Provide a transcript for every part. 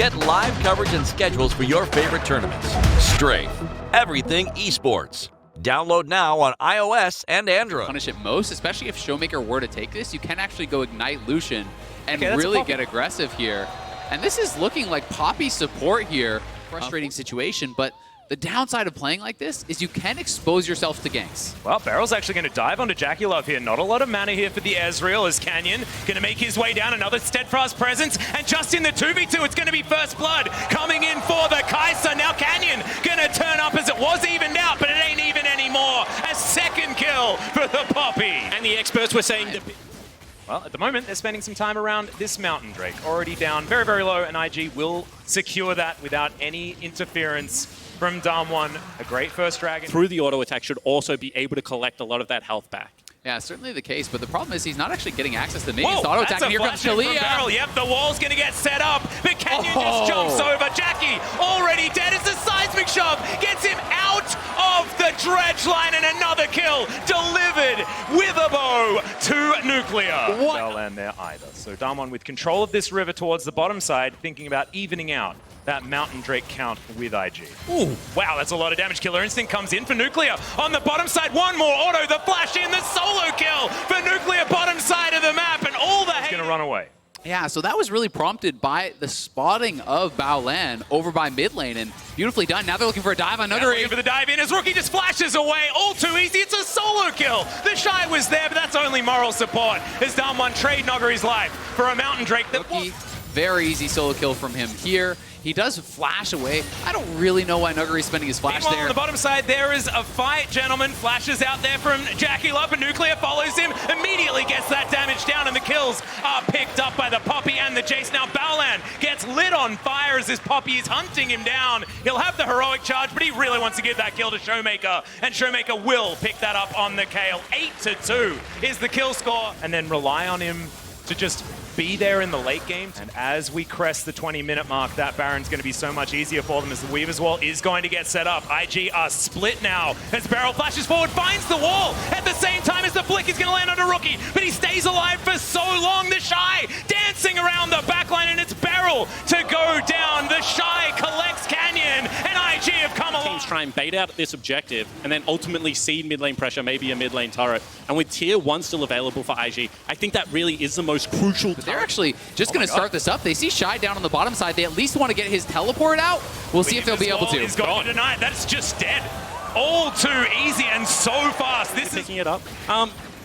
Get live coverage and schedules for your favorite tournaments. Strafe, everything esports. Download now on iOS and Android. Punish it most, especially if Showmaker were to take this. You can actually go Ignite Lucian and really get aggressive here. And this is looking like Poppy support here. Frustrating situation, but the downside of playing like this is you can expose yourself to ganks. Well, Barrel's actually going to dive onto Jackie Love here. Not a lot of mana here for the Ezreal as Canyon going to make his way down. Another steadfast presence. And just in the 2v2, it's going to be First Blood coming in for the Kai'Sa. Now Canyon going to turn up as it was evened out, but it ain't even anymore. A second kill for the Poppy. And the experts were saying... Well, at the moment, they're spending some time around this Mountain Drake. Already down very, very low, and IG will secure that without any interference from Damwon. A great first dragon. Through the auto attack should also be able to collect a lot of that health back. Yeah, certainly the case, but the problem is he's not actually getting access to minions. Whoa, The auto attack, that's a and here comes flash in from Kalia. Barrel. Yep, the wall's going to get set up, but Canyon just jumps over. Jackie already dead as the seismic shove gets him out of the dredge line, and another kill delivered with a bow to Nuclear. They'll land there either. So Damwon with control of this river towards the bottom side, thinking about evening out that Mountain Drake count with IG. Ooh, wow, that's a lot of damage. Killer Instinct comes in for Nuclear. On the bottom side, one more auto, the flash in, the solo kill for Nuclear, bottom side of the map, and all the hate. Gonna run away. Yeah, so that was really prompted by the spotting of Baolan over by mid lane, and beautifully done. Now they're looking for a dive on Nuggery. Looking for the dive in as Rookie just flashes away. All too easy. It's a solo kill. The Shy was there, but that's only moral support as Damwon trade Nuggery's life for a Mountain Drake. Rookie, very easy solo kill from him here. He does flash away. I don't really know why Nuggery's spending his flash there. On the bottom side, there is a fight, gentlemen. Flashes out there from Jackie Love, and Nuclear follows him, immediately gets that damage down, and the kills are picked up by the Poppy and the Jace. Now Baolan gets lit on fire as this Poppy is hunting him down. He'll have the heroic charge, but he really wants to give that kill to Showmaker, and Showmaker will pick that up on the Kale. 8-2 is the kill score, and then rely on him to just be there in the late game. And as we crest the 20-minute mark, that Baron's going to be so much easier for them as the Weaver's Wall is going to get set up. IG are split now as Barrel flashes forward, finds the wall at the same time as the flick is going to land on a Rookie, but he stays alive for so long. The Shy dancing around the backline, and it's Barrel to go down. The Shy collects Canyon, and IG have come along. Teams try and bait out this objective and then ultimately seed mid lane pressure, maybe a mid lane turret. And with tier 1 still available for IG, I think that really is the most crucial. They're actually just going to start this up. They see Shy down on the bottom side. They at least want to get his teleport out. We'll see if they'll be able to. He's going to deny it. That's just dead. All too easy and so fast. This is picking it up.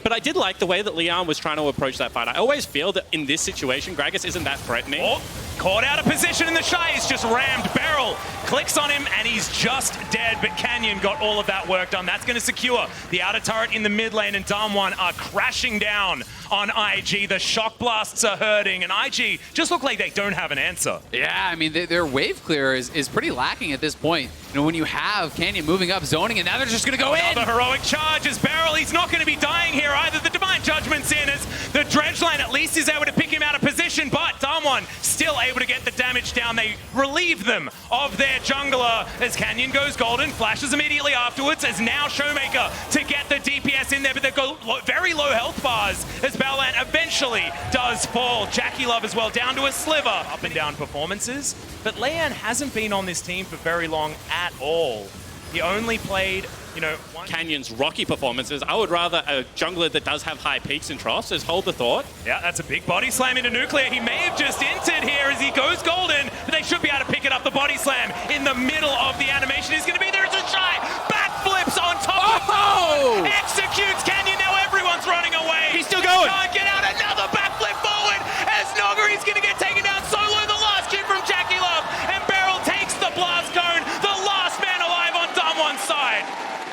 But I did like the way that Leon was trying to approach that fight. I always feel that in this situation, Gragas isn't that threatening. Oh, caught out of position, and the Shy is just rammed. Barrel clicks on him, and he's just dead, but Canyon got all of that work done. That's going to secure the outer turret in the mid lane, and Damwon are crashing down on IG. The shock blasts are hurting, and IG just look like they don't have an answer. Yeah, I mean, their wave clear is pretty lacking at this point. You know, when you have Canyon moving up, zoning, and now they're just going to go in. The heroic charge is Barrel. He's not going to be dying here either. The Divine Judgment's in as the dredge line at least is able to pick him out of position, but Damwon still able to get the damage down. They relieve them of their jungler as Canyon goes golden, flashes immediately afterwards as now Showmaker to get the DPS in there, but they've got very low health bars as Baolan eventually does fall. Jackie Love as well, down to a sliver. Up and down performances, but Leanne hasn't been on this team for very long at all. He only played, you know, Canyon's rocky performances. I would rather a jungler that does have high peaks and troughs. Just hold the thought. Yeah, that's a big body slam into Nuclear. He may have just entered here as he goes golden, but they should be able to pick it up. The body slam in the middle of the animation is going to be there. It's a Shy. Backflips on top of it. Executes Canyon. Now everyone's running away. He's still going. Can't get out. Another backflip forward as Noggery's going to get taken down solo. The last hit from Jackie Love, and Barrel takes the blast cone. The last man alive on Damwon's side.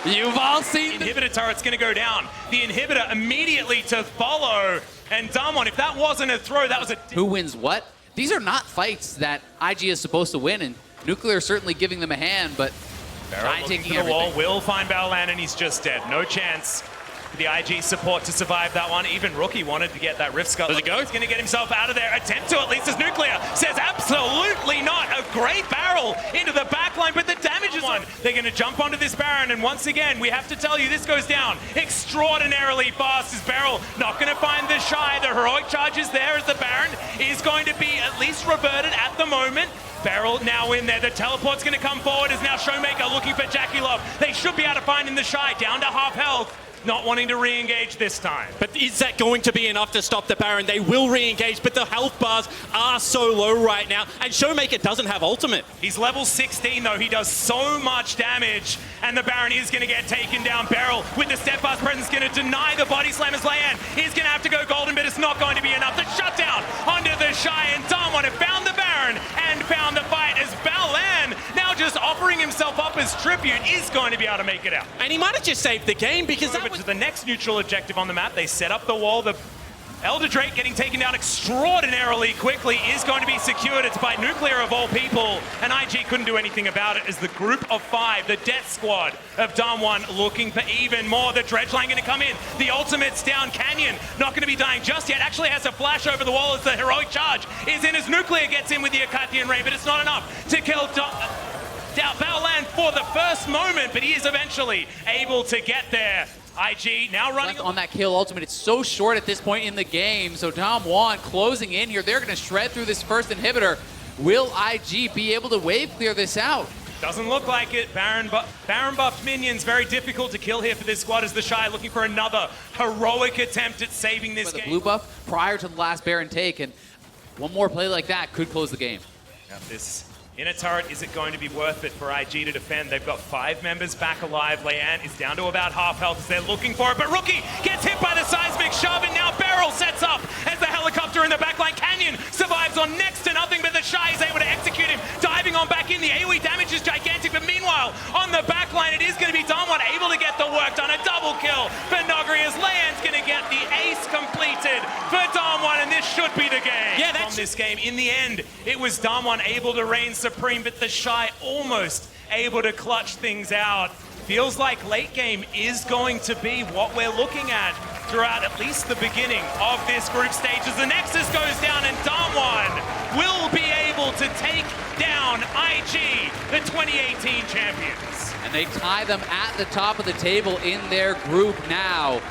You've all seen the inhibitor turret's going to go down. The inhibitor immediately to follow. And Damwon, if that wasn't a throw, that was a... Who wins what? These are not fights that IG is supposed to win, and Nuclear certainly giving them a hand, but Barrel looking taking for the wall, will find Baolan, and he's just dead. No chance for the IG support to survive that one. Even Rookie wanted to get that Rift Scuttle. Does it go? He's going to get himself out of there. Attempt to, at least, as Nuclear says absolutely not. A great barrel into the backline, but the damage is on. They're going to jump onto this Baron, and once again, we have to tell you, this goes down extraordinarily fast. As Barrel not going to find the Shy. The heroic charge is there as the Baron is going to be at least reverted at the moment. Beryl now in there. The teleport's going to come forward as now Showmaker looking for Jackie Love. They should be able to find in the Shy, down to half health. Not wanting to re-engage this time. But is that going to be enough to stop the Baron? They will re-engage, but the health bars are so low right now, and Showmaker doesn't have ultimate. He's level 16 though, he does so much damage, and the Baron is going to get taken down. Beryl with the steadfast presence going to deny the body slam as Leanne is going to have to go golden, but it's not going to be enough. The shutdown onto the Shy, and Damwon have found the Baron and found the fight as Balan now just offering himself up as tribute is going to be able to make it out. And he might have just saved the game because that was to the next neutral objective on the map. They set up the wall. The Elder Drake getting taken down extraordinarily quickly is going to be secured. It's by Nuclear of all people, and IG couldn't do anything about it as the group of 5, the death squad of Damwon looking for even more. The Dredge line going to come in. The ultimate's down. Canyon not going to be dying just yet. Actually has a flash over the wall as the heroic charge is in as Nuclear gets in with the Akathian Ray, but it's not enough to kill Balan for the first moment, but he is eventually able to get there. IG now running on that kill ultimate. It's so short at this point in the game, so Damwon closing in here. They're going to shred through this first inhibitor. Will IG be able to wave clear this out? Doesn't look like it. Baron buffed minions. Very difficult to kill here for this squad as the Shy looking for another heroic attempt at saving this game. The blue buff prior to the last Baron take, and one more play like that could close the game. Now this in a turret, is it going to be worth it for IG to defend? They've got 5 members back alive. Leanne is down to about half health as they're looking for it, but Rookie gets hit by the seismic shove, and now Beryl sets up as the helicopter in the backline. Canyon survives on next to nothing, but the Shy is able to execute him, diving on back in. The AoE damage is gigantic, but meanwhile, on the backline, it is going to be Damwon able to get the work done. A double kill for Nogri as Leanne's going to get the ace completed for Damwon, and this should be the game. Yeah, that's from this game. In the end, it was Damwon able to reign supreme, but the Shy almost able to clutch things out. Feels like late game is going to be what we're looking at throughout at least the beginning of this group stage as the Nexus goes down and Damwon will be able to take down IG, the 2018 champions. And they tie them at the top of the table in their group now,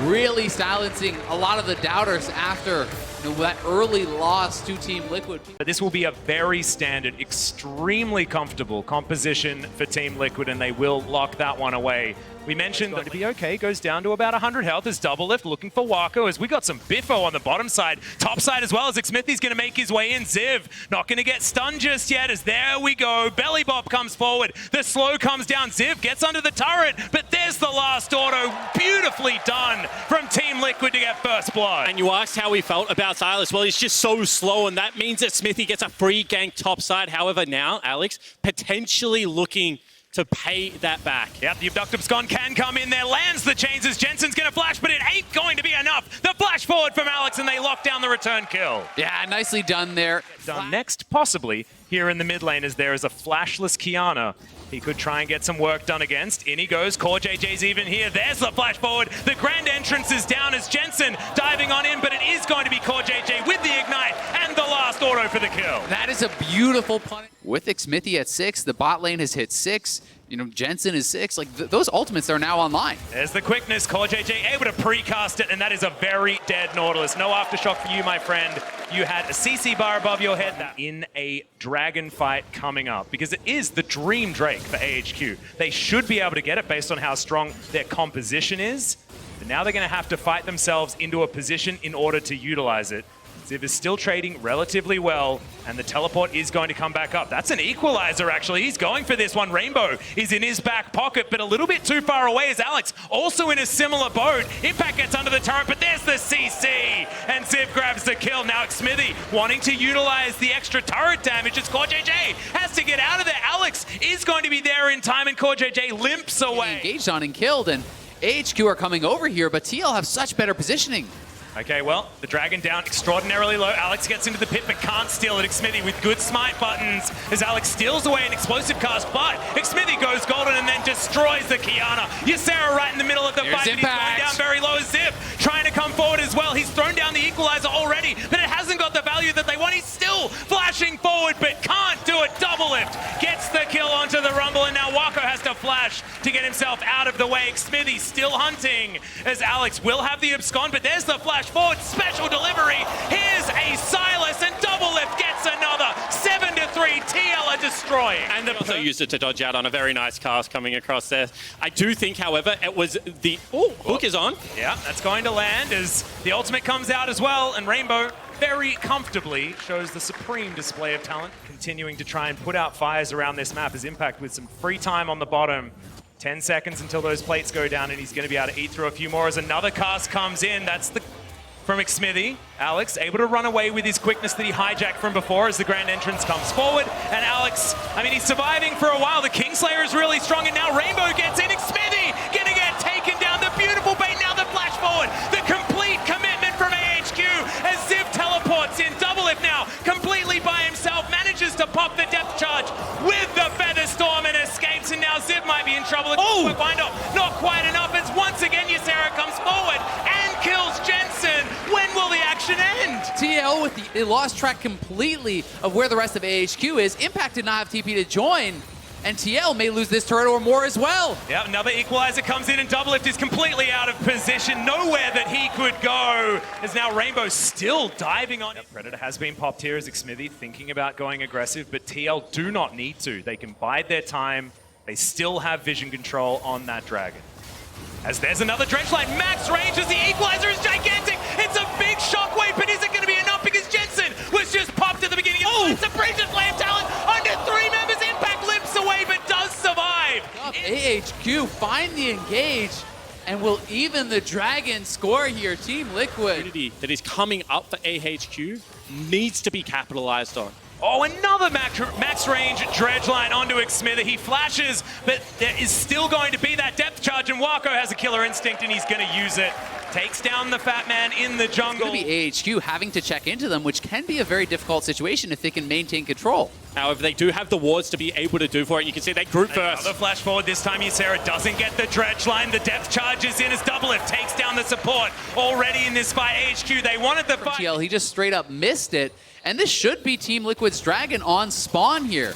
really silencing a lot of the doubters after that early loss to Team Liquid. This will be a very standard, extremely comfortable composition for Team Liquid, and they will lock that one away. We mentioned that to be okay, goes down to about 100 health as Double Lift looking for Wako as we got some biffo on the bottom side, top side as well as Smithy's going to make his way in. Ziv not going to get stunned just yet as there we go. Belly Bop comes forward, the slow comes down, Ziv gets under the turret, but there's the last auto. Beautifully done from Team Liquid to get first blood. And you asked how he felt about Silas. Well, he's just so slow, and that means that Smithy gets a free gank top side. However, now, Alex, potentially looking to pay that back. Yep, the Abductive Scon can come in there, lands the chains as Jensen's going to flash, but it ain't going to be enough. The flash forward from Alex, and they lock down the return kill. Yeah, nicely done there. Done next, possibly, here in the mid lane, as there is a flashless Kiana. He could try and get some work done against. In he goes, Core JJ's even here. There's the flash forward. The grand entrance is down as Jensen diving on in, but it is going to be Core JJ with the ignite and the last auto for the kill. That is a beautiful punish. With Smithy at 6, the bot lane has hit 6. You know, Jensen is 6. Like, those ultimates are now online. There's the quickness. Core JJ able to precast it, and that is a very dead Nautilus. No aftershock for you, my friend. You had a CC bar above your head in a dragon fight coming up, because it is the dream Drake for AHQ. They should be able to get it based on how strong their composition is, but now they're going to have to fight themselves into a position in order to utilize it. Ziv is still trading relatively well, and the teleport is going to come back up. That's an equalizer, actually. He's going for this one. Rainbow is in his back pocket, but a little bit too far away is Alex, also in a similar boat. Impact gets under the turret, but there's the CC, and Ziv grabs the kill. Now Smithy wanting to utilize the extra turret damage as Core JJ has to get out of there. Alex is going to be there in time, and Core JJ limps away. Engaged on and killed, and AHQ are coming over here, but TL have such better positioning. Okay, well, the Dragon down extraordinarily low. Alex gets into the pit, but can't steal it. Smithy with good smite buttons as Alex steals away an explosive cast, but Smithy goes golden and then destroys the Kiana. Ysera right in the middle of the fight, but he's going down very low. Zip trying to come forward as well. He's thrown down the equalizer already, but it hasn't got the value that they want. He's still flashing forward, but can't do it. Double lift gets the kill onto the Rumble, and now Wako has to flash to get himself out of the way. Smithy still hunting as Alex will have the abscond, but there's the flash forward, special delivery. Here's a Silas, and Double Lift gets another. 7-3 destroying. And they also used it to dodge out on a very nice cast coming across there. I do think, however, it was the... Oh, hook is on. Yeah, that's going to land as the ultimate comes out as well, and Rainbow very comfortably shows the supreme display of talent, continuing to try and put out fires around this map as Impact with some free time on the bottom. 10 seconds until those plates go down, and he's going to be able to eat through a few more as another cast comes in. That's the from Xmithy. Alex able to run away with his quickness that he hijacked from before as the grand entrance comes forward. And Alex, I mean, he's surviving for a while. The Kingslayer is really strong, and now Rainbow gets in. Xmithy gonna get taken down. The beautiful bait, now the flash forward. The complete commitment from AHQ as Ziv teleports in. Double Lift now, completely by himself, manages to pop the depth charge with the Feather Storm and escapes. And now Ziv might be in trouble. Oh! Not quite enough as once again Ysera comes forward and kills Jensen. When will the action end? TL with they lost track completely of where the rest of AHQ is. Impact did not have TP to join, and TL may lose this turret or more as well. Yeah, another equalizer comes in, and Double Lift is completely out of position. Nowhere that he could go. As now Rainbow still diving on. Predator has been popped here as Xmithy thinking about going aggressive, but TL do not need to. They can bide their time. They still have vision control on that dragon. As there's another dredge line, max range as the equalizer is gigantic. It's a big shockwave, but is it going to be enough? Because Jensen was just popped at the beginning. Oh, Supreme display of talent under 3 members. Impact limps away, but does survive. AHQ find the engage and will even the dragon score here. Team Liquid. That is coming up for AHQ needs to be capitalized on. Oh, another max range dredge line onto Xmithy. He flashes, but there is still going to be that depth charge, and Wako has a killer instinct, and he's going to use it. Takes down the fat man in the jungle. It's going to be AHQ having to check into them, which can be a very difficult situation if they can maintain control. However, they do have the wards to be able to do for it. You can see they group first. Another flash forward. This time Ysera doesn't get the dredge line. The depth charge is in as Double Lift takes down the support. Already in this fight, AHQ, they wanted the fight. TL, he just straight up missed it. And this should be Team Liquid's dragon on spawn here.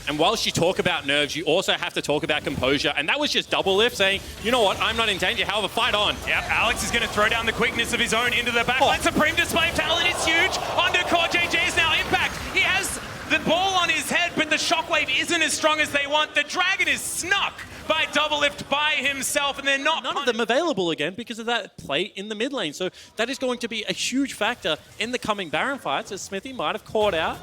And whilst you talk about nerves, you also have to talk about composure. And that was just Double Lift saying, you know what, I'm not in danger, however, fight on. Yep, Alex is going to throw down the quickness of his own into the backline. Supreme display of talent is huge. Onto Core JJ's now Impact. He has the ball on his head, but the shockwave isn't as strong as they want. The dragon is snuck by Double Lift by himself, and they're not... None of them available again because of that play in the mid lane. So that is going to be a huge factor in the coming Baron fights, as Smithy might have caught out.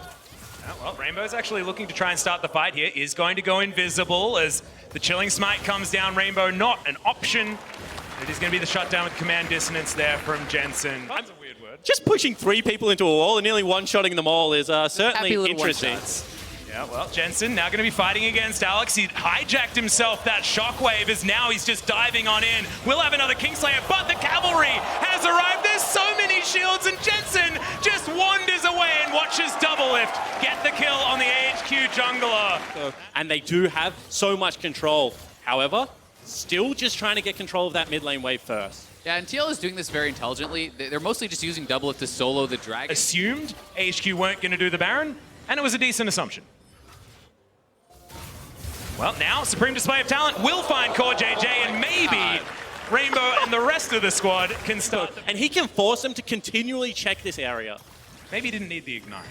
Well, Rainbow's actually looking to try and start the fight here. Is going to go invisible as the Chilling Smite comes down. Rainbow not an option. It is going to be the shutdown with command dissonance there from Jensen. That's a weird word. Just pushing 3 people into a wall and nearly one-shotting them all is certainly interesting. Yeah, well, Jensen now going to be fighting against Alex. He hijacked himself that shockwave as now he's just diving on in. We'll have another Kingslayer, but the cavalry has arrived. There's so many shields, and Jensen just wanders away and watches Double Lift get the kill on the AHQ jungler. And they do have so much control. However, still just trying to get control of that mid lane wave first. Yeah, and TL is doing this very intelligently. They're mostly just using Double Lift to solo the dragon. Assumed AHQ weren't going to do the Baron, and it was a decent assumption. Well, now Supreme Display of Talent will find Core JJ, and maybe Rainbow and the rest of the squad can start. And he can force them to continually check this area. Maybe he didn't need the Ignite,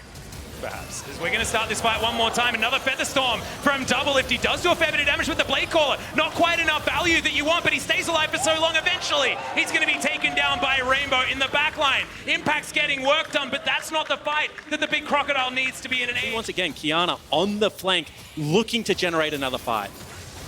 perhaps. As we're going to start this fight one more time. Another Feather Storm from Double Lift. He does do a fair bit of damage with the Blade Caller. Not quite enough value that you want, but he stays alive for so long. Eventually, he's going to be taken down by Rainbow in the backline. Impact's getting work done, but that's not the fight that the big crocodile needs to be in an A. Once again, Kiana on the flank, looking to generate another fight.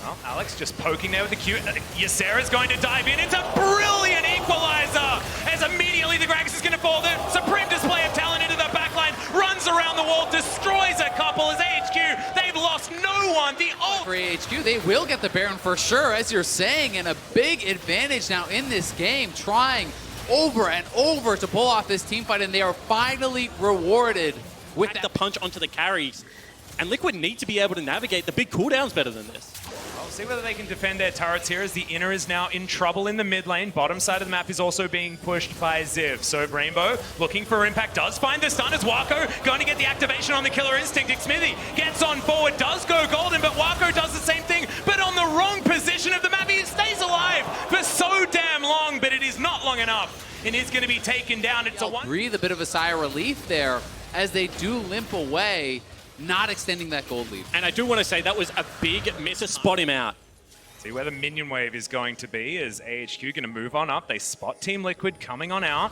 Well, Alex just poking there with the Q. Ysera's going to dive in. It's a brilliant equalizer as immediately the Gragas is going to fall. The Supreme Display of Talent into the backline, runs around the wall, destroys a couple as AHQ. They've lost no one. The ult for AHQ, they will get the Baron for sure, as you're saying, and a big advantage now in this game, trying over and over to pull off this team fight, and they are finally rewarded with the punch onto the carries. And Liquid need to be able to navigate the big cooldowns better than this. We'll see whether they can defend their turrets here as the inner is now in trouble in the mid lane. Bottom side of the map is also being pushed by Ziv. So Rainbow looking for impact, does find the stun as Wako going to get the activation on the killer instinct. Xmithy gets on forward, does go golden, but Wako does the same thing, but on the wrong position of the map. He stays alive for so damn long, but it is not long enough. And is going to be taken down. It's a one. Breathe a bit of a sigh of relief there as they do limp away. not extending that gold lead. And I do want to say that was a big miss to spot him out. See where the minion wave is going to be. Is AHQ going to move on up? They spot Team Liquid coming on out.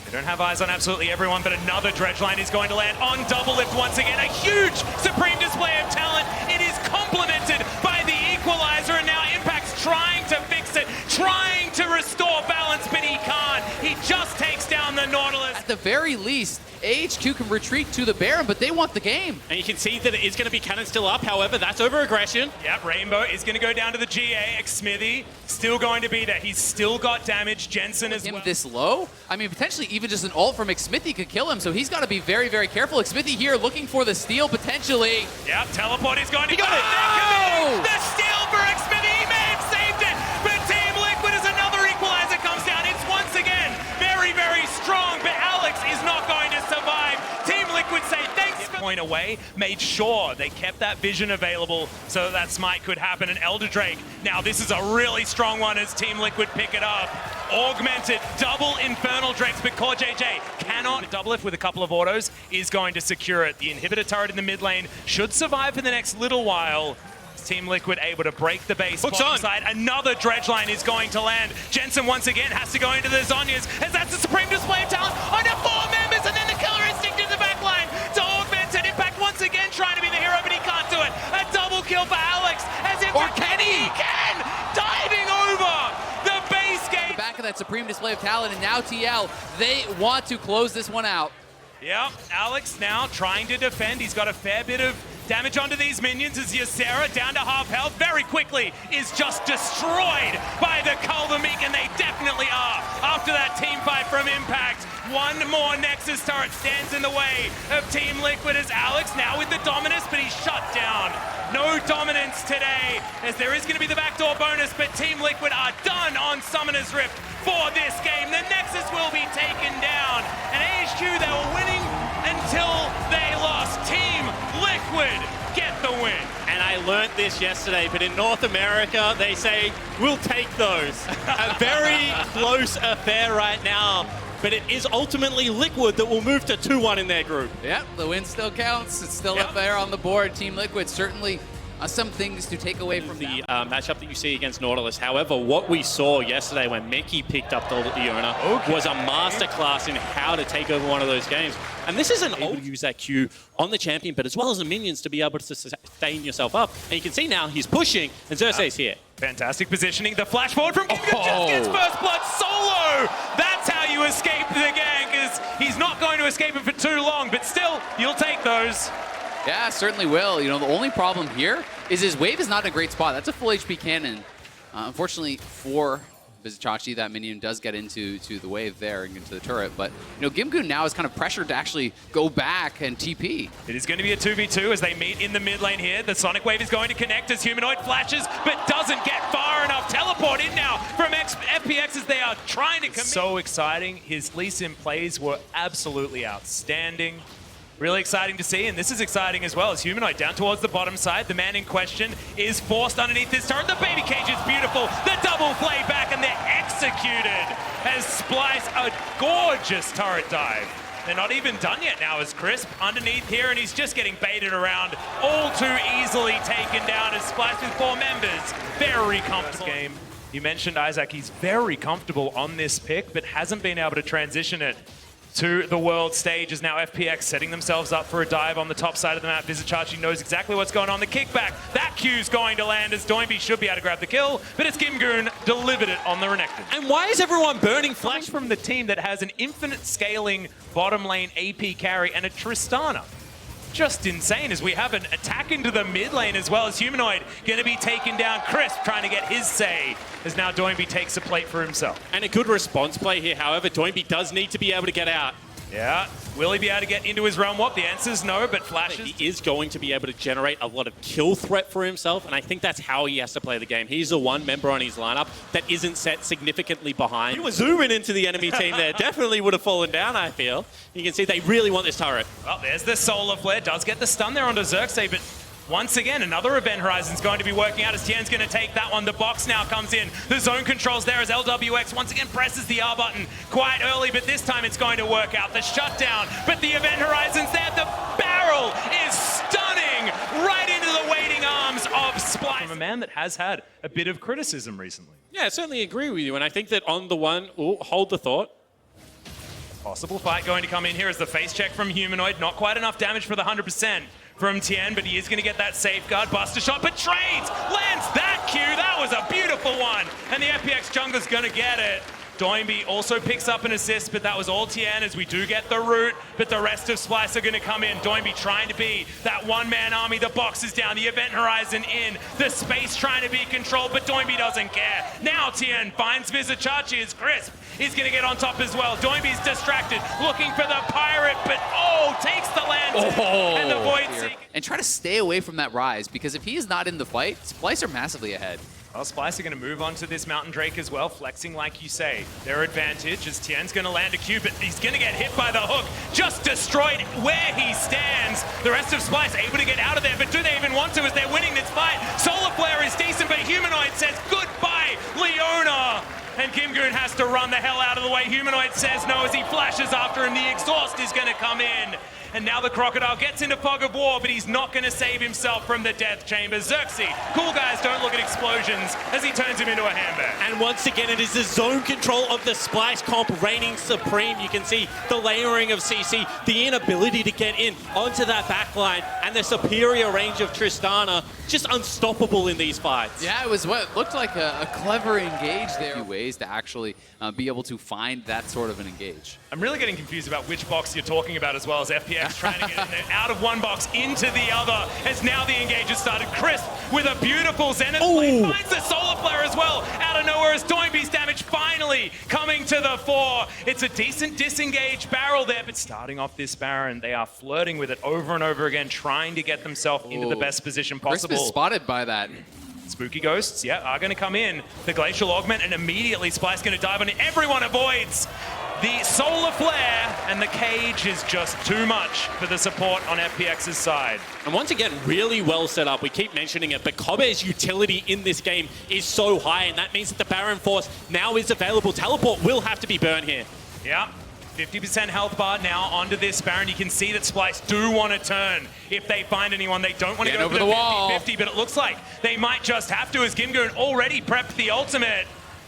They don't have eyes on absolutely everyone, but another dredge line is going to land on double lift once again. A huge supreme display of talent. It is complemented by the equalizer, and now Impact's trying to fix it, trying to restore balance, but he can't. He just takes down the Nautilus. At the very least, AHQ can retreat to the Baron, but they want the game. And you can see that it is going to be cannon still up. However, that's over aggression. Yep, Rainbow is going to go down to the GA. Smithy still going to be there. He's still got damage. Jensen as well. This low? I mean, potentially even just an ult from Xmithy could kill him, so he's got to be very, very careful. Xmithy here looking for the steal, potentially. Yep, teleport is going to He got it! Oh! The steal for Xmithy. He may have saved it, but Team Liquid as another equalizer comes down. It's once again very, very strong, but Alex is not going to survive. Team Liquid say thanks for point away, made sure they kept that vision available so that smite could happen. And Elder Drake, now this is a really strong one as Team Liquid pick it up. Augmented, double Infernal Drakes, but Core JJ cannot double lift with a couple of autos, is going to secure it. The inhibitor turret in the mid lane should survive for the next little while. Team Liquid able to break the base. Hooks on. Side. Another dredge line is going to land. Jensen once again has to go into the Zonyas as that's a supreme display of talent under 4 members, and then the killer instinct in the back line to Augmented. Impact once again trying to be the hero, but he can't do it. A double kill for Alex as if Or can he? He can! Diving over the base gate. Back of that supreme display of talent, and now TL, they want to close this one out. Yep, Alex now trying to defend. He's got a fair bit of damage onto these minions as Ysera, down to half health, very quickly is just destroyed by the Culvermeek, and they definitely are. After that team fight from Impact, one more Nexus turret stands in the way of Team Liquid as Alex now with the Dominus, but he's shut down. No dominance today, as there is going to be the backdoor bonus, but Team Liquid are done on Summoner's Rift for this game. The Nexus will be taken down, and AHQ, they were winning until they lost. Team Liquid get the win. And I learned this yesterday, but in North America, they say, we'll take those. A very close affair right now, but it is ultimately Liquid that will move to 2-1 in their group. Yep, the win still counts. It's still up there on the board. Team Liquid certainly some things to take away from the matchup that you see against Nautilus. However, what we saw yesterday when Mickey picked up the Iona was a masterclass in how to take over one of those games. And this isn't able to use that Q on the champion, but as well as the minions to be able to sustain yourself up. And you can see now he's pushing, and Xerxes here. Fantastic positioning. The flash forward from Gimgo just gets first blood solo. That's how you escape the gang, because he's not going to escape it for too long, but still, you'll take those. Yeah, certainly will. You know, the only problem here is his wave is not in a great spot. That's a full HP cannon. Unfortunately for Vizicachi, that minion does get into the wave there and into the turret. But, you know, Gimgoon now is kind of pressured to actually go back and TP. It is going to be a 2v2 as they meet in the mid lane here. The Sonic Wave is going to connect as Humanoid flashes, but doesn't get far enough. Teleport in now from FPX as they are trying to commit. So exciting. His Lee Sin plays were absolutely outstanding. Really exciting to see, and this is exciting as well as Humanoid down towards the bottom side. The man in question is forced underneath this turret. The baby cage is beautiful. The double play back, and they're executed as Splice, a gorgeous turret dive. They're not even done yet now as Crisp underneath here, and he's just getting baited around all too easily taken down as Splice with 4 members. Very comfortable game. You mentioned Isaac, he's very comfortable on this pick, but hasn't been able to transition it to the world stage. Is now FPX setting themselves up for a dive on the top side of the map. Vizicachi knows exactly what's going on. The kickback, that Q's going to land as Doinby should be able to grab the kill, but it's Gimgoon delivered it on the Renekton. And why is everyone burning flash From the team that has an infinite scaling bottom lane AP carry and a Tristana. Just insane as we have an attack into the mid lane as well as Humanoid going to be taken down. Crisp trying to get his say as now Doinby takes a plate for himself. And a good response play here. However, Doinby does need to be able to get out. Yeah, will he be able to get into his realm warp? The answer's no, but flashes. He is going to be able to generate a lot of kill threat for himself, and I think that's how he has to play the game. He's the one member on his lineup that isn't set significantly behind. He was zooming into the enemy team there. Definitely would have fallen down, I feel. You can see they really want this turret. Well, there's the Solar Flare. Does get the stun there onto Xerxes, but once again, another Event Horizon's going to be working out as Tien's going to take that one. The box now comes in. The zone controls there as LWX once again presses the R button quite early, but this time it's going to work out. The shutdown, but the Event Horizon's there. The barrel is from a man that has had a bit of criticism recently. Yeah, I certainly agree with you. And I think that on the one, hold the thought. Possible fight going to come in here as the face check from Humanoid. Not quite enough damage for the 100% from Tien, but he is going to get that safeguard. Buster shot, but trades! Lands that Q! That was a beautiful one! And the FPX jungler's going to get it. Doinby also picks up an assist, but that was all Tien as we do get the root, but the rest of Splice are going to come in. Doinby trying to be that one-man army. The box is down, the event horizon in, the space trying to be controlled, but Doinby doesn't care. Now Tien finds Vizicachi as Crisp is going to get on top as well. Doinby's distracted, looking for the pirate, but takes the lantern and the Void Seeker. And try to stay away from that rise, because if he is not in the fight, Splice are massively ahead. Well, Splice are going to move on to this Mountain Drake as well, flexing like you say. Their advantage as Tien's going to land a Q, but he's going to get hit by the hook. Just destroyed where he stands. The rest of Splice able to get out of there, but do they even want to as they're winning this fight? Solar Flare is decent, but Humanoid says goodbye, Leona. And Gimgoon has to run the hell out of the way. Humanoid says no as he flashes after him. The exhaust is going to come in. And now the Crocodile gets into Fog of War, but he's not going to save himself from the Death Chamber. Xerxes, cool guys don't look at explosions as he turns him into a handbag. And once again, it is the zone control of the Splice comp reigning supreme. You can see the layering of CC, the inability to get in onto that backline, and the superior range of Tristana, just unstoppable in these fights. Yeah, it was what looked like a clever engage there. Ways to actually be able to find that sort of an engage. I'm really getting confused about which box you're talking about as well as FPX trying to get in there, out of one box into the other as now the engage has started. Crisp with a beautiful Zenith blade finds the Solar Flare as well out of nowhere as Doinby's damage finally coming to the fore. It's a decent disengaged barrel there, but starting off this Baron, they are flirting with it over and over again, trying to get themselves into the best position possible. Crisp is spotted by that. Spooky Ghosts, are going to come in. The Glacial Augment, and immediately Splice going to dive on it. Everyone avoids the Solar Flare, and the cage is just too much for the support on FPX's side. And once again, really well set up. We keep mentioning it, but Kobe's utility in this game is so high, and that means that the Baron Force now is available. Teleport will have to be burned here. Yeah. 50% health bar now onto this Baron. You can see that Splice do want to turn if they find anyone. They don't want to go over for the wall. 50-50, but it looks like they might just have to as Gimgoon already prepped the ultimate.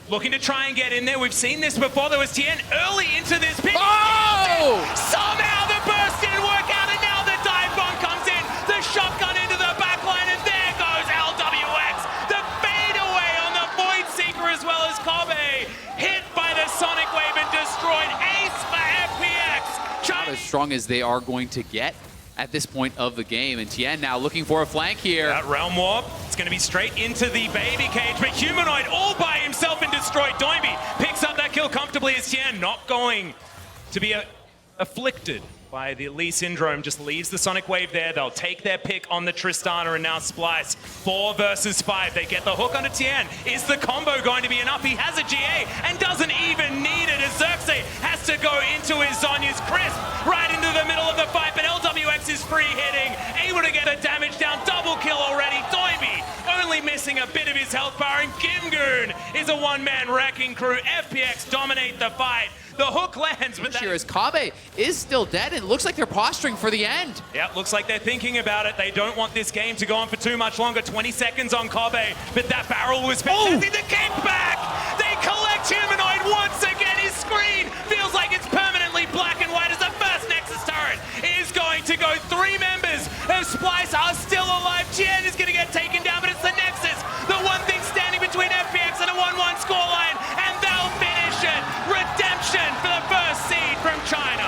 Looking to try and get in there. We've seen this before. There was Tien early into this pick. Somehow the burst didn't work out, and now the dive bomb comes in. The shotgun into the backline, and there goes LWX. The fadeaway on the Void Seeker as well as Kobe. Hit by the Sonic Wave and destroyed. Ace for FPX. Not as strong as they are going to get at this point of the game. And Tien now looking for a flank here. That Realm Warp, it's going to be straight into the baby cage, but Humanoid all by himself and destroyed. Doinby picks up that kill comfortably as Tien not going to be afflicted by the Lee Syndrome, just leaves the Sonic Wave there. They'll take their pick on the Tristana, and now Splice. 4 versus 5. They get the hook onto Tien. Is the combo going to be enough? He has a GA and doesn't even need it as Xerxes has to go into his Zonya's Crisp right into the middle of the fight, but LWX is free hitting, able to get the damage down. Double kill already. Doinby only missing a bit of his health bar, and Gimgoon is a one-man wrecking crew. FPX dominate the fight. The hook lands, but Here as Kabe is still dead, and it looks like they're posturing for the end. Yeah, looks like they're thinking about it. They don't want this game to go on for too much longer. 20 seconds on Kobe, but that barrel was fantastic. The kickback! They collect Humanoid once again. His screen feels like it's permanently black and white as the first Nexus turret is going to go. 3 members of Splice are still alive. Tien is going to get taken down, but it's the Nexus, the one thing standing between FPX and a 1-1 scoreline, and they'll finish it. Redemption for the first seed from China.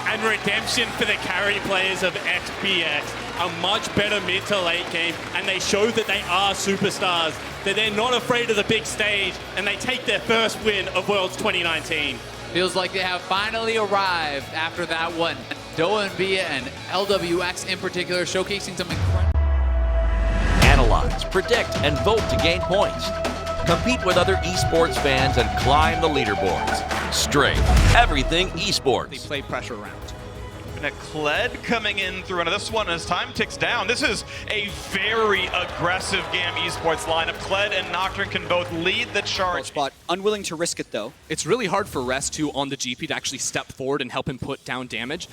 And redemption for the carry players of FPX. A much better mid to late game, and they show that they are superstars, that they're not afraid of the big stage, and they take their first win of Worlds 2019. Feels like they have finally arrived after that one. Onivia and LWX in particular showcasing some incredible... Analyze, predict, and vote to gain points. Compete with other esports fans and climb the leaderboards. Strafe, everything esports. They play pressure around. And a Kled coming in through into this one as time ticks down. This is a very aggressive GAM esports lineup. Kled and Nocturne can both lead the charge. Spot, unwilling to risk it though. It's really hard for Rest to on the GP to actually step forward and help him put down damage,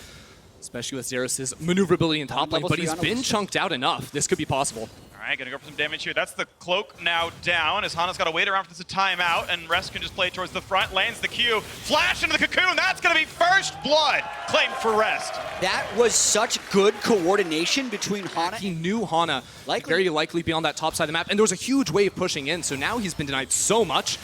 especially with Xerxes' maneuverability in top lane, but he's been chunked out enough. This could be possible. All right, gonna go for some damage here. That's the cloak now down, as Hana's gotta wait around for this timeout, and Rest can just play towards the front, lands the Q, flash into the cocoon, that's gonna be first blood claimed for Rest. That was such good coordination between Hana. He knew Hana very likely be on that top side of the map, and there was a huge wave pushing in, so now he's been denied so much.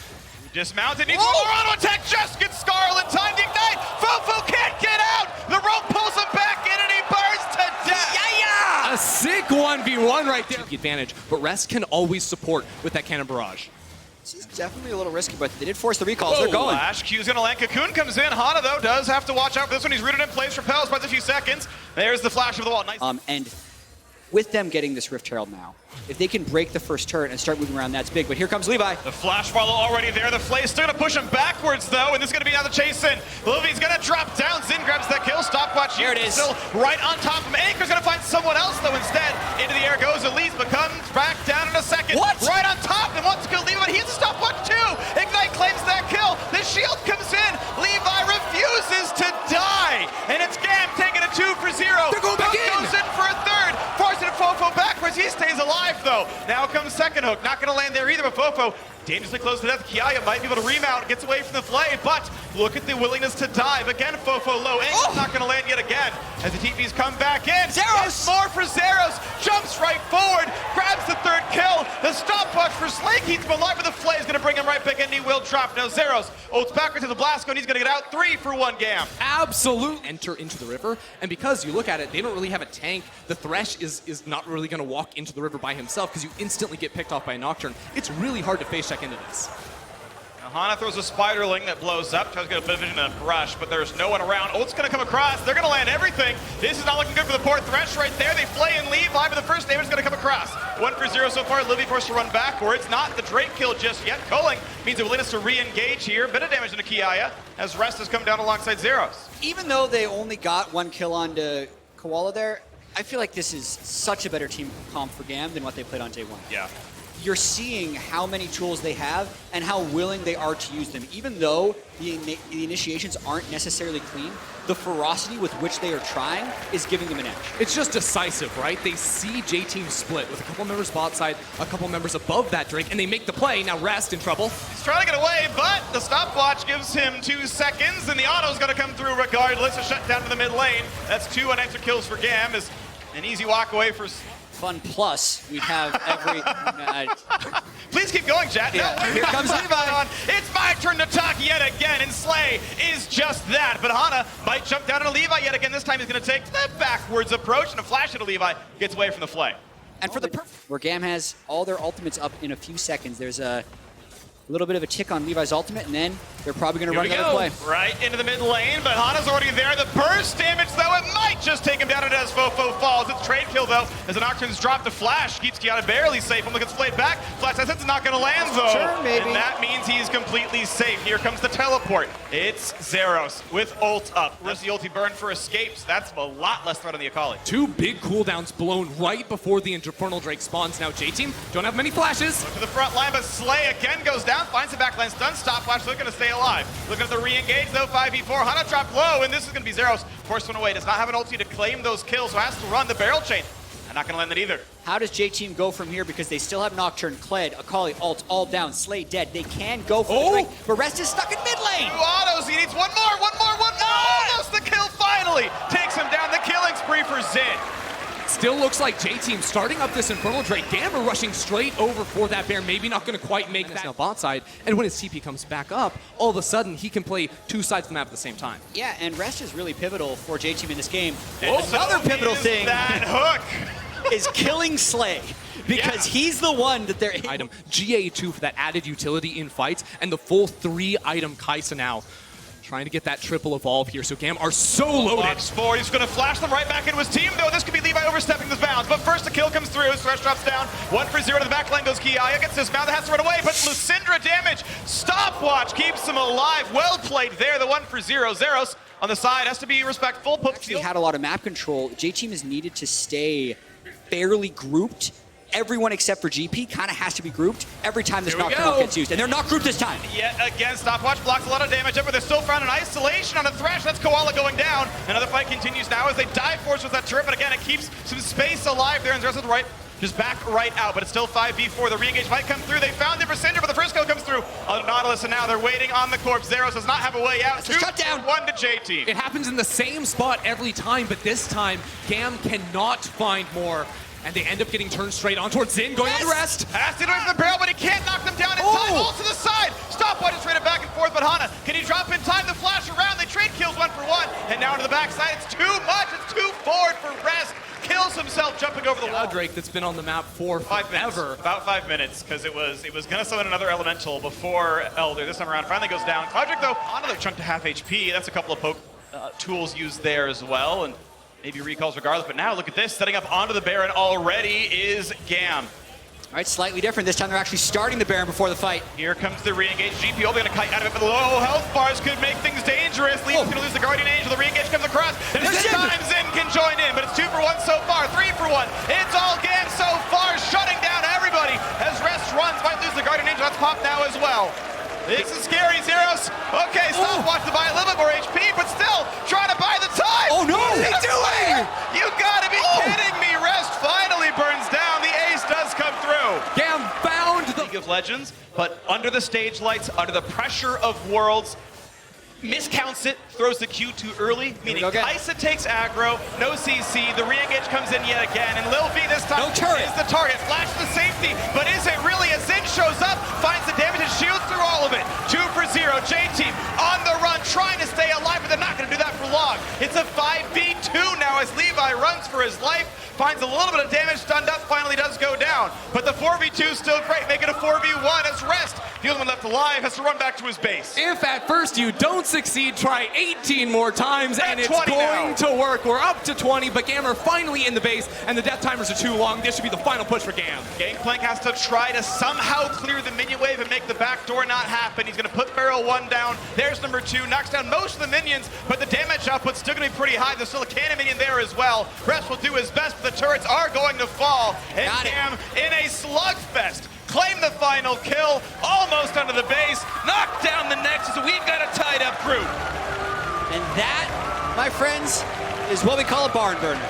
Dismounted, needs one more auto attack, just gets Scarl in time to ignite. Fofo can't get out. The rope pulls him back in and he burns to death. A sick 1v1 right there. The advantage, but Rest can always support with that cannon barrage. This is definitely a little risky, but they did force the recalls. They're going. Flash, Q's gonna land. Cocoon comes in. Hana, though, does have to watch out for this one. He's rooted in place, repels by a few seconds. There's the flash of the wall. Nice. And with them getting this Rift Herald now, if they can break the first turret and start moving around, that's big. But here comes Levi. The flash follow already there. The Flay's still gonna push him backwards, though, and this is gonna be now the chase in. Livy's gonna drop down. Zin grabs that kill. Stopwatch here. It is. Still right on top of him. Anchor's gonna find someone else, though, instead. Into the air goes Elise, but comes back down in a second. What? Right on top, and wants to kill Levi, but he has a stopwatch too. Ignite claims that kill. The shield comes in. Levi refuses to die, and it's Gam taking a 2 for 0. They're going back in. Goes in for a third, forcing Fofo backwards. He stays alive, though. Now comes second hook. Not going to land there either, but Fofo dangerously close to death. Kiaya might be able to remount, gets away from the Flay, but look at the willingness to dive. Again, Fofo low. Angel's not going to land yet again as the TPs come back in. Zeros! More for Zeros. Jumps right forward, grabs the third kill. The stopwatch for Slay keeps him alive, but the Flay is going to bring him right back in. He will drop. Now Zeros ults backwards to the Blasco, and he's going to get out 3 for 1 Gam. Absolutely enter into the river, and because you look at it, they don't really have a tank. The Thresh is not really going to walk into the river by himself because you instantly get picked off by a Nocturne. It's really hard to face check into this. Now Hana throws a Spiderling that blows up, tries to get a bit of vision and a brush, but there's no one around. Ult's going to come across. They're going to land everything. This is not looking good for the poor Thresh right there. They Flay and leave. Live, but the first damage is going to come across. 1 for 0 so far. Livy forced to run backwards. Not the Drake kill just yet. Culling means a willingness to re-engage here. Bit of damage into Kiaya as Rest has come down alongside Zeros. Even though they only got 1 kill onto Koala there, I feel like this is such a better team comp for Gam than what they played on day 1. Yeah. You're seeing how many tools they have and how willing they are to use them. Even though the initiations aren't necessarily clean, the ferocity with which they are trying is giving them an edge. It's just decisive, right? They see J-Team split with a couple members bot side, a couple members above that Drake, and they make the play. Now Rest in trouble. He's trying to get away, but the stopwatch gives him 2 seconds, and the auto's going to come through regardless. A shut down to the mid lane. That's 2 unanswered kills for Gam. Is an easy walk away for... Fun plus, we have every... Please keep going, chat. Yeah. No, Here comes Levi. It's my turn to talk yet again, and Slay is just that. But Hana might jump down into Levi yet again. This time he's going to take the backwards approach, and a flash into Levi gets away from the Flay. And for the where Gam has all their ultimates up in a few seconds, there's a little bit of a tick on Levi's ultimate, and then they're probably going to run another play. Right into the mid lane, but Hana's already there. The burst damage, though, it might just take him down as Fofo falls. It's trade kill, though, as the Nocturne's dropped the flash. Keeps Kiata barely safe. Only gets played back. Flash that's not going to land, though. Sure, maybe. And that means he's completely safe. Here comes the teleport. It's Zeros with ult up. Where's the ulti burn for escapes? That's a lot less threat on the Akali. 2 big cooldowns blown right before the Infernal Drake spawns. Now J-Team don't have many flashes. Look to the front line, but Slay again goes down, finds the backline stun. Stopwatch looking to stay alive. Looking at the re-engage, though, 5v4. Hana dropped low, and this is going to be Zeros. Forced one away. Does not have an ulti to claim those kills, so has to run the barrel chain. And not going to land it either. How does J-Team go from here? Because they still have Nocturne, Kled, Akali, ult, all down, Slay dead. They can go for the Drake, but Rest is stuck in mid lane. 2 autos. He needs one more. Almost the kill finally. Takes him down. The killing spree for Zin. Still looks like J-Team starting up this Infernal Drake. Gamma rushing straight over for that bear. Maybe not going to quite make that. Now bot side, and when his TP comes back up, all of a sudden he can play 2 sides of the map at the same time. Yeah, and Rest is really pivotal for J-Team in this game. And Another pivotal thing that hook is killing Slay. Because he's the one that they're... Item GA2 for that added utility in fights, and the full 3-item Kaisa now. Trying to get that triple evolve here, so Gam are so loaded. Box forward, he's going to flash them right back into his team, though. This could be Levi overstepping the bounds, but first the kill comes through. Thresh drops down. 1 for 0 to the back lane goes Kiaya. Gets dismounted, has to run away, but Lucindra damage. Stopwatch keeps him alive. Well played there. The 1 for 0. Zeros on the side has to be respectful. Actually had a lot of map control. J-Team is needed to stay fairly grouped. Everyone except for GP kind of has to be grouped every time this Nocturne gets used. And they're not grouped this time. Yet again, Stopwatch blocks a lot of damage up, but they're still found in isolation on a Thresh. That's Koala going down. Another fight continues now as they dive force with that turret, but again, it keeps some space alive there, and Zeros with the right just back right out, but it's still 5v4. The re-engage might come through. They found the Cinder, but the first kill comes through on Nautilus, and now they're waiting on the corpse. Zeros does not have a way out. It's a shutdown. 2-1 to J-Team. It happens in the same spot every time, but this time, Gam cannot find more. And they end up getting turned straight on towards Zin, going on the rest. Has to do it for the barrel, but he can't knock them down in time. Ult to the side. Stopwatch is traded back and forth, but Hana, can he drop in time? The flash around. They trade kills 1-for-1. And now to the backside. It's too much. It's too forward for Rest. Kills himself jumping over the wall. Drake that's been on the map for 5 minutes. forever. About 5 minutes, because it was going to summon another elemental before Elder. This time around finally goes down. Cloudrick, though, on another chunk to half HP. That's a couple of poke tools used there as well. And maybe recalls regardless, but now look at this. Setting up onto the Baron already is Gam. All right, slightly different. This time they're actually starting the Baron before the fight. Here comes the re-engage. GPO going to kite out of it, but the low health bars could make things dangerous. Lee's going to lose the Guardian Angel. The re-engage comes across. This time Zin can join in, but it's 2-for-1 so far, 3-for-1. It's all Gam so far, shutting down everybody as Rest runs. Might lose the Guardian Angel. That's pop now as well. This is scary, Zeros. Okay, Stopwatch to buy a little bit more HP, but still trying to buy the time. Oh no! What What is he doing? You gotta be kidding me. Rest finally burns down. The ace does come through. Gam found the League of Legends, but under the stage lights, under the pressure of Worlds, miscounts it, throws the Q too early, meaning Kaisa takes aggro, no CC, the re-engage comes in yet again, and Lil V this time is the target. Flash the safety, but is it really? As Zin shows up, finds the damage and shields through all of it. 2-for-0, J-Team on the run, trying to stay alive, but they're not going to do that for long. It's a 5v2 now as Levi runs for his life, finds a little bit of damage, stunned up, finally does go down. But the 4v2 is still great, make it a 4v1 as Rest, the only one left alive, has to run back to his base. If at first you don't succeed, try 18 more times, and it's going to work. We're up to 20, but Gam are finally in the base, and the death timers are too long. This should be the final push for Gam. Gangplank has to try to somehow clear the minion wave and make the backdoor not happen. He's going to put Barrel 1 down. There's number 2, knocks down most of the minions, but the damage output's still going to be pretty high. There's still a cannon minion there as well. Rest will do his best, but the turrets are going to fall. And Gam in a slugfest. Claim the final kill, almost under the base, knock down the Nexus. We've got a tied up group. And that, my friends, is what we call a barn burner,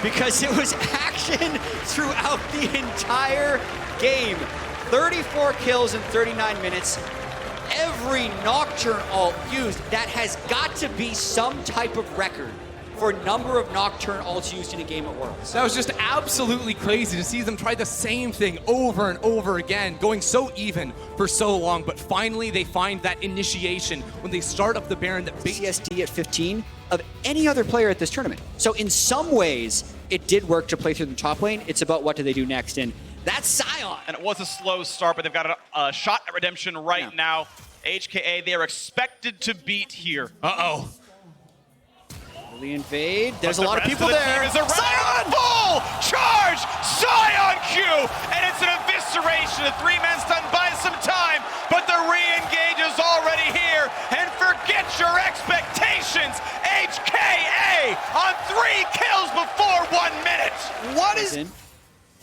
because it was action throughout the entire game. 34 kills in 39 minutes. Every Nocturne ult used. That has got to be some type of record for number of Nocturne ults used in a game at Worlds. That was just absolutely crazy to see them try the same thing over and over again, going so even for so long, but finally they find that initiation when they start up the Baron that CSD at 15 of any other player at this tournament. So in some ways, it did work to play through the top lane. It's about what do they do next, and that's Sion. And it was a slow start, but they've got a shot at redemption right now. HKA, they are expected to beat here. Uh-oh. Early invade. There's a lot of people there. Sion! Full charge! Sion Q! And it's an evisceration. The 3-man stun buys some time, but the re-engage is already here. And forget your expectations. HKA on 3 kills before 1 minute. What is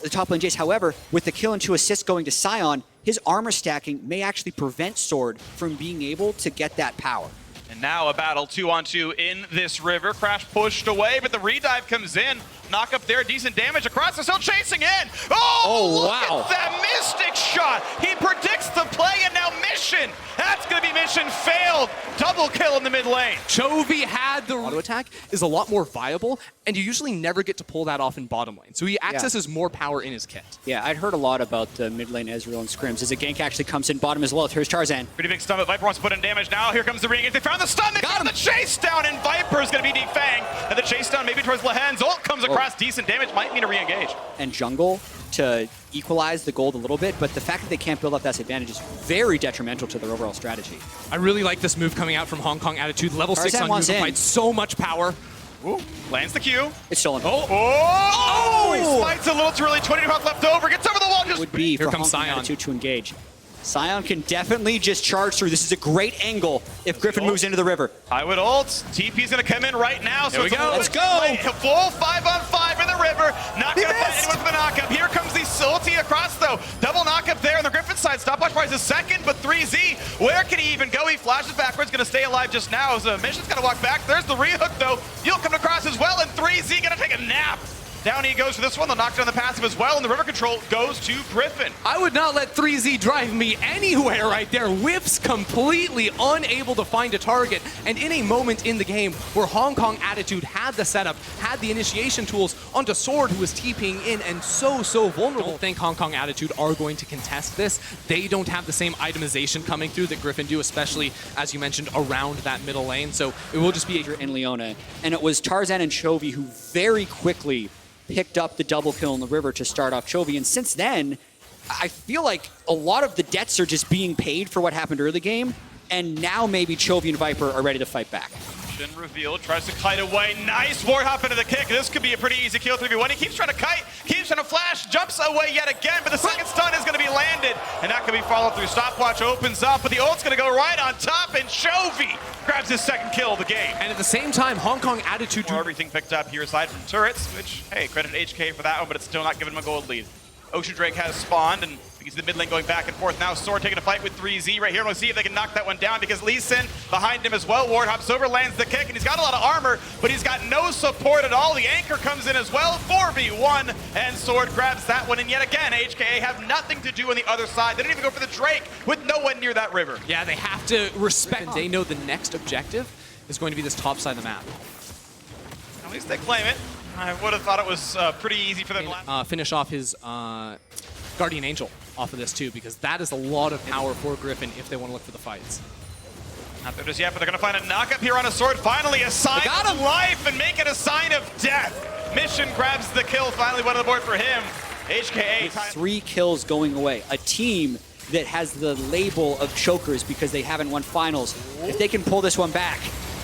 the top lane Jace? However, with the kill and 2 assists going to Sion, his armor stacking may actually prevent Sword from being able to get that power. And now a battle 2-on-2 in this river. Crash pushed away, but the redive comes in. Knock up there, decent damage across. They're still chasing in. Oh, look at that Mystic shot. He predicts the play, and now Mission. That's going to be Mission failed. Double kill in the mid lane. Chovy had the auto attack is a lot more viable, and you usually never get to pull that off in bottom lane. So he accesses more power in his kit. Yeah, I'd heard a lot about the mid lane Ezreal and scrims as a gank actually comes in bottom as well. Here's Tarzan. Pretty big stun, but Viper wants to put in damage now. Here comes the re-engage. They found the stun. They got the chase down, and Viper's going to be defanged. And the chase down maybe towards Lehen's. Ult comes across. Decent damage. Might mean a re-engage. And jungle to equalize the gold a little bit, but the fact that they can't build up that advantage is very detrimental to their overall strategy. I really like this move coming out from Hong Kong Attitude. Level 6 on Unified. So much power. Ooh, lands the Q. It's stolen. He slides a little too early. 20 health left over. Gets over the wall. Just would be for Hong Kong Attitude to engage. Sion can definitely just charge through. This is a great angle if Griffin moves into the river. I would ult. TP's going to come in right now. So Let's go. Full 5-on-5 in the river. Not going to find anyone for the knockup. Here comes the ulti across, though. Double knockup there on the Griffin side. Stopwatch buys a second, but 3Z. Where can he even go? He flashes backwards. Going to stay alive just now. So Mission's going to walk back. There's the re-hook, though. You'll come across as well, and 3Z going to take a nap. Down he goes for this one. They'll knock down the passive as well, and the river control goes to Griffin. I would not let 3Z drive me anywhere right there. Whiffs completely unable to find a target. And in a moment in the game where Hong Kong Attitude had the setup, had the initiation tools onto Sword, who was TPing in and so vulnerable. I don't think Hong Kong Attitude are going to contest this. They don't have the same itemization coming through that Griffin do, especially, as you mentioned, around that middle lane. So it will just be in Leona. And it was Tarzan and Chovy who very quickly picked up the double kill in the river to start off Chovy. And since then, I feel like a lot of the debts are just being paid for what happened early game. And now maybe Chovy and Viper are ready to fight back. Revealed, tries to kite away. Nice warhop into the kick. This could be a pretty easy kill 3v1. He keeps trying to kite, keeps trying to flash, jumps away yet again, but the second stun is going to be landed, and that could be followed through. Stopwatch opens up, but the ult's going to go right on top, and Chovy grabs his second kill of the game. And at the same time, Hong Kong Attitude do everything picked up here aside from turrets, which, hey, credit HK for that one, but it's still not giving him a gold lead. Ocean Drake has spawned, and he's the mid lane going back and forth. Now Sword taking a fight with 3Z right here. We'll see if they can knock that one down because Lee Sin behind him as well. Ward hops over, lands the kick, and he's got a lot of armor, but he's got no support at all. The anchor comes in as well. 4v1, and Sword grabs that one. And yet again, HKA have nothing to do on the other side. They didn't even go for the Drake with no one near that river. Yeah, they have to respect. They know the next objective is going to be this top side of the map. At least they claim it. I would have thought it was pretty easy for them. Finish off his Guardian Angel off of this too, because that is a lot of power for Griffin if they want to look for the fights. Not there just yet, but they're going to find a knock-up here on a Sword. Finally, a sign of life and make it a sign of death. Mission grabs the kill, finally one on the board for him. HKA. With 3 kills going away. A team that has the label of chokers because they haven't won finals. If they can pull this one back.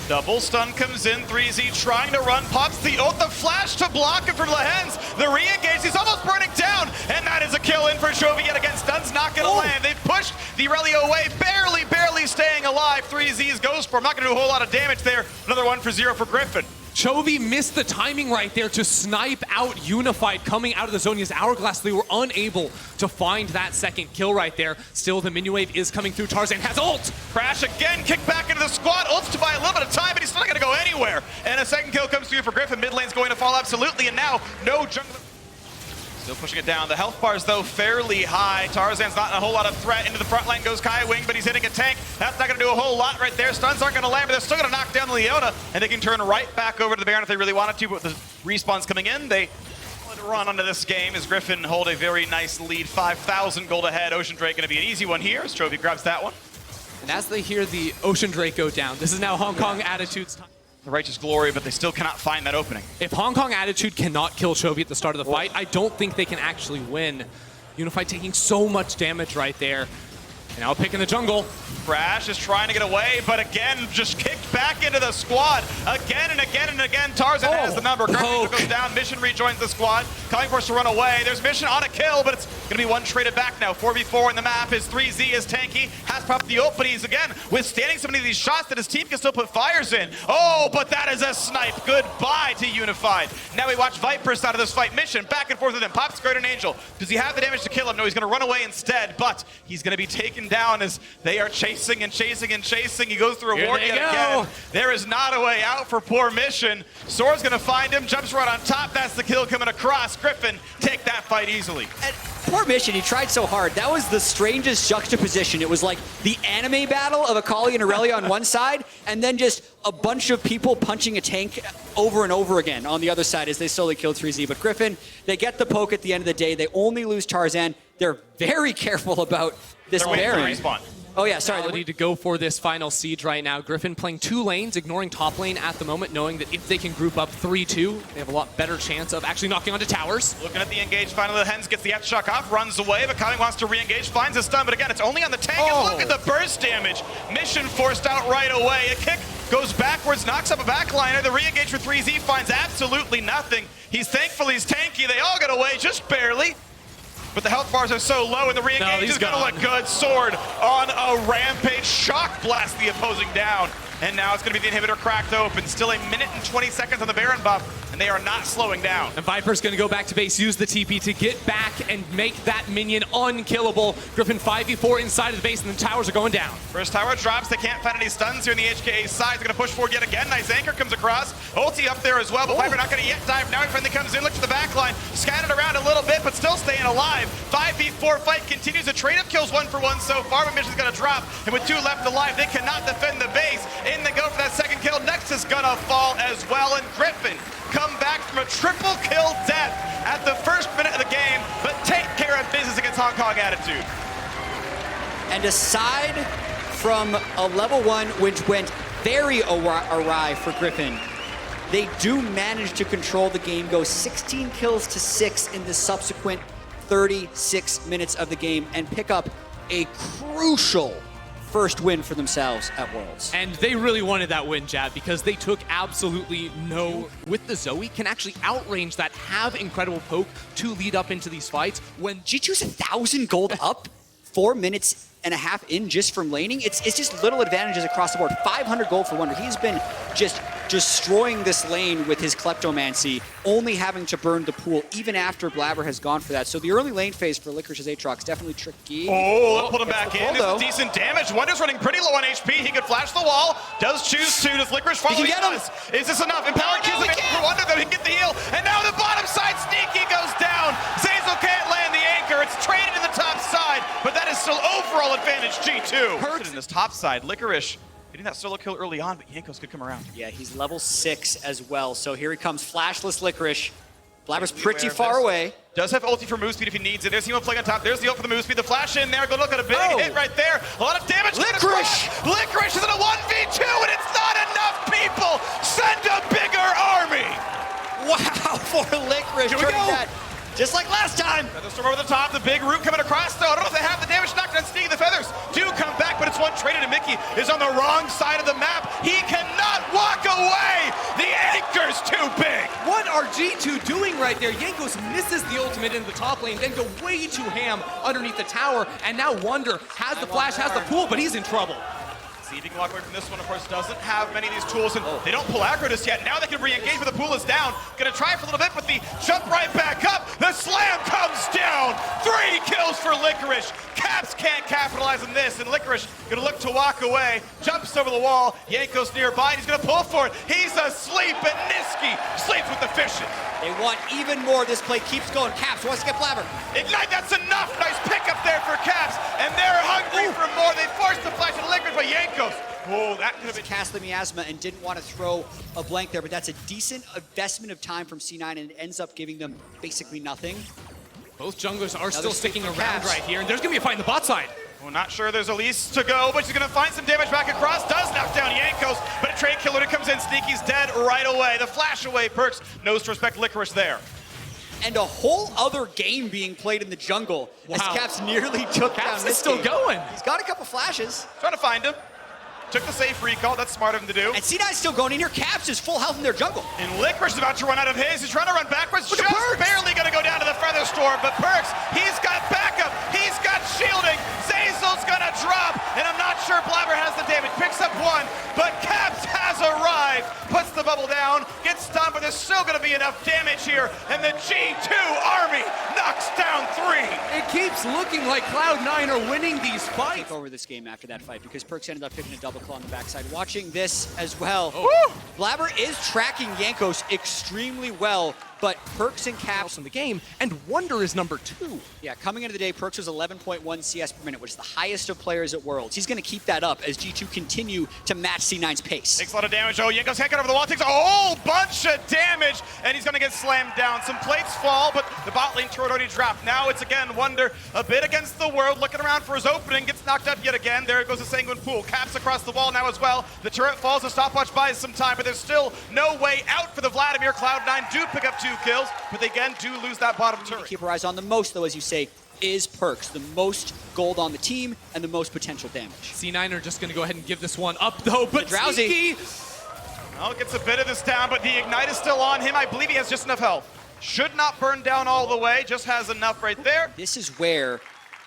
Double stun comes in, 3Z trying to run, pops the ult, the flash to block it from Lehens. The re-engage, he's almost burning down, and that is a kill in for Chovy yet again. Stun's not gonna land. They've pushed the Aurelio away, barely staying alive. 3Z's Ghost Form, not gonna do a whole lot of damage there. Another 1-for-0 for Griffin. Chovy missed the timing right there to snipe out Unified coming out of the Zonia's Hourglass. They were unable to find that second kill right there. Still, the minion wave is coming through. Tarzan has ult. Crash again, kick back into the squad. Ult's to buy a little bit of time, but he's not gonna go anywhere. And a second kill comes through for Griffin. Mid lane's going to fall absolutely, and now no jungler. Still pushing it down. The health bars, though, fairly high. Tarzan's not a whole lot of threat. Into the front line goes Kai Wing, but he's hitting a tank. That's not going to do a whole lot right there. Stuns aren't going to land, but they're still going to knock down Leona, and they can turn right back over to the Baron if they really wanted to, but with the respawns coming in, they let it run onto this game as Griffin hold a very nice lead. 5,000 gold ahead. Ocean Drake going to be an easy one here as Chovy grabs that one. And as they hear the Ocean Drake go down, this is now Hong Kong Attitude's time. The righteous glory, but they still cannot find that opening. If Hong Kong Attitude cannot kill Chovy at the start of the fight, I don't think they can actually win. Unified taking so much damage right there. And now picking the jungle. Crash is trying to get away, but again, just kicked back into the squad. Again and again and again, Tarzan has the number. Guardian goes down, Mission rejoins the squad. Coming for us to run away. There's Mission on a kill, but it's going to be one traded back now. 4v4 in the map. His 3Z is tanky. Has popped the ult, but he's again withstanding so many of these shots that his team can still put fires in. Oh, but that is a snipe. Goodbye to Unified. Now we watch Viper's side of this fight. Mission back and forth with him. Pops Guardian Angel. Does he have the damage to kill him? No, he's going to run away instead, but he's going to be taken down as they are chasing and chasing and chasing. He goes through a ward yet again. There is not a way out for poor Mission. Sword's going to find him. Jumps right on top. That's the kill coming across. Griffin take that fight easily. And poor Mission, he tried so hard. That was the strangest juxtaposition. It was like the anime battle of Akali and Aurelia on one side, and then just a bunch of people punching a tank over and over again on the other side as they slowly killed 3Z. But Griffin, they get the poke at the end of the day. They only lose Tarzan. They're very careful about this Baron. Oh yeah, sorry. Ability to go for this final siege right now. Griffin playing 2 lanes, ignoring top lane at the moment, knowing that if they can group up 3-2, they have a lot better chance of actually knocking onto towers. Looking at the engage, finally the Hens gets the F-Shock off, runs away, but Kami wants to re-engage, finds a stun, but again, it's only on the tank, and look at the burst damage. Mission forced out right away. A kick goes backwards, knocks up a backliner. The re-engage for 3Z finds absolutely nothing. He's thankful he's tanky. They all got away, just barely. But the health bars are so low, and the re-engage is going to look good. Sword on a rampage. Shock blast the opposing down. and now it's going to be the inhibitor cracked open. Still a minute and 20 seconds on the Baron buff, and they are not slowing down. And Viper's going to go back to base, use the TP to get back and make that minion unkillable. Griffin 5v4 inside of the base, and the towers are going down. First tower drops, they can't find any stuns here in the HKA side. They're going to push forward yet again. Nice anchor comes across. Ulti up there as well, but Viper not going to yet dive. Now he finally comes in, looks at the back line, scattered around a little bit, but still staying alive. 5v4 fight continues. A trade of kills 1 for 1 so far, but Mission's going to drop, and with 2 left alive, they cannot defend the base. In they go for that second kill. Next is going to fall as well, and Griffin come back from a triple kill death at the first minute of the game, but take care of business against Hong Kong Attitude. And aside from a level 1, which went very awry for Griffin, they do manage to control the game, go 16 kills to 6 in the subsequent 36 minutes of the game, and pick up a crucial first win for themselves at Worlds. And they really wanted that win, Jab, because they took absolutely no... With the Zoe, can actually outrange that, have incredible poke to lead up into these fights. When G2's 1,000 gold up, 4 minutes and a half in just from laning, it's just little advantages across the board. 500 gold for Wonder. He's been just destroying this lane with his Kleptomancy, only having to burn the pool even after Blabber has gone for that. So the early lane phase for Licorice's Aatrox definitely tricky. Oh, pulled him back in. This is decent damage. Wonder's running pretty low on HP. He could flash the wall. Does choose to. Does Licorice follow? He can get him. Is this enough? Empowered kills him for Wonder, though. He can get the heal. And now the bottom side sneaky goes down. Zazel can't land the anchor. It's traded to the top side, but that is still overall advantage G2. Hurt in this top side. Licorice getting that solo kill early on, but Jankos could come around. Yeah, he's level 6 as well. So here he comes, flashless Licorice. Blabber's pretty far away. Does have ulti for move speed if he needs it. There's Hemo playing on top. There's the ult for the move speed. The flash in there. Go look at a big hit right there. A lot of damage. Licorice! Licorice is in a 1v2, and it's not enough people. Send a bigger army. Wow, for Licorice. Here we go. That just like last time. Feather storm over the top. The big root coming across, though. I don't know if they have the damage knocked on Sneaky. The feathers do come back, but it's one traded, and Mickey is on the wrong side of the map. He cannot walk away. The anchor's too big. what are G2 doing right there? Jankos misses the ultimate in the top lane, then go way too ham underneath the tower, and now Wonder has the flash, has the pool, but he's in trouble. See if he can walk away from this one. Of course, doesn't have many of these tools, and they don't pull aggro just yet. Now they can re-engage, but the pool is down. Gonna try for a little bit, but the jump right back up. The slam comes down. 3 kills for Licorice. Caps can't capitalize on this, and Licorice gonna look to walk away. Jumps over the wall. Jankos nearby, and he's gonna pull for it. He's asleep, and Niski sleeps with the fishes. They want even more. This play keeps going. Caps wants to get Blabber. Ignite, that's enough. Nice pickup there for Caps, and they're hungry for more. They forced the flash of Licorice, but Jankos. Oh, that could have been cast the miasma and didn't want to throw a blank there, but that's a decent investment of time from C9, and it ends up giving them basically nothing. Both junglers are still they're sticking sticking around Caps. right here, and there's going to be a fight in the bot side. Well, not sure there's Elise to go, but she's going to find some damage back across. Does knock down Jankos, but a trade killer comes in. Sneaky's dead right away. The flash away Perks knows to respect Licorice there. And a whole other game being played in the jungle as Caps nearly took down Caps this is still game. going. He's got a couple flashes. Trying to find him. Took the safe recall. That's smart of him to do. And C9's still going in here. Caps is full health in their jungle. And Licorice is about to run out of his. He's trying to run backwards. Look at Just Perks. barely going to go down to the feather storm. But Perks, he's got backup. He's got shielding. Zazel's going to drop. And I'm not sure Blabber has the damage. Picks up 1. But Caps has arrived. Puts the bubble down. Gets stunned, but there's still going to be enough damage here. And the G2 army knocks down 3. It keeps looking like Cloud9 are winning these fights. Take over this game after that fight because Perks ended up picking a double claw on the backside. Watching this as well, Blabber is tracking Jankos extremely well, but Perks and Caps In the game, and Wonder is number 2. Yeah, coming into the day, Perks was 11.1 CS per minute, which is the highest of players at Worlds. He's going to keep that up as G2 continue to match C9's pace. Takes a lot of damage. Oh, Jankos can't get over the wall. Takes a whole bunch of damage, and he's going to get slammed down. Some plates fall, but the bot lane turret already dropped. Now it's again Wonder, a bit against the world, looking around for his opening, gets knocked up yet again. There goes the Sanguine Pool. Caps across the wall now as well. The turret falls, the stopwatch buys some time, but there's still no way out for the Vladimir. Cloud9 do pick up 2 kills, but they again do lose that bottom turret. Keep our eyes on the most, though, as you say, is Perks. The most gold on the team and the most potential damage. C9 are just going to go ahead and give this one up, though, but Drowsy. Sneaky. Well, gets a bit of this down, but the Ignite is still on him. I believe he has just enough health. Should not burn down all the way, just has enough right there. This is where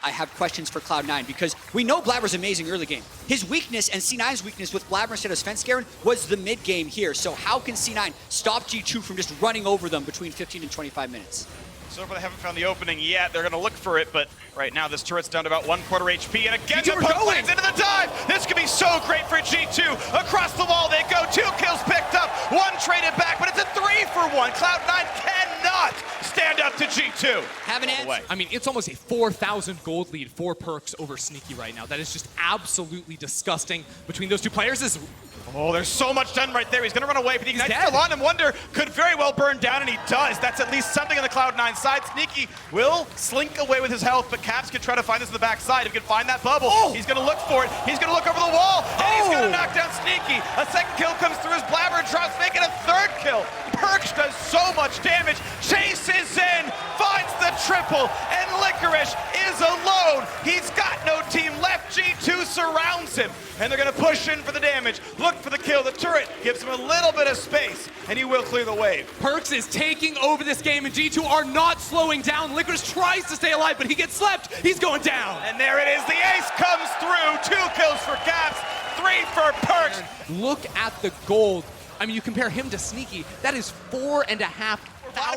I have questions for Cloud9 because we know Blabber's amazing early game. His weakness and C9's weakness with Blabber instead of Sven Skaren was the mid game here. So how can C9 stop G2 from just running over them between 15 and 25 minutes? So far they haven't found the opening yet. They're going to look for it, but right now this turret's down to about 1/4 HP. And again, the poke lands into the dive. This could be so great for G2. Across the wall they go. 2 kills picked up, 1 traded back, but it's a 3-for-1. Cloud9 cannot stand up to G2. Have an answer. I mean, it's almost a 4,000 gold lead for Perks over Sneaky right now. That is just absolutely disgusting between those two players. Oh, there's so much done right there. He's going to run away, but the Ignite's still on him. Wonder could very well burn down, and he does. That's at least something on the Cloud9 side. Sneaky will slink away with his health, but Caps could try to find this in the backside. If he can find that bubble, he's going to look for it. He's going to look over the wall, and he's going to knock down Sneaky. A second kill comes through as Blabber drops, making a 3rd kill. Perks does so much damage, chases in, finds the triple, and Licorice is alone. He's got no team left. G2 surrounds him, and they're going to push in for the damage. Look for the kill. The turret gives him a little bit of space, and he will clear the wave. Perks is taking over this game, and G2 are not slowing down. Licorice tries to stay alive, but he gets slept. He's going down. And there it is. The ace comes through. 2 kills for Caps, 3 for Perks. Look at the gold. I mean, you compare him to Sneaky, that is 4,500.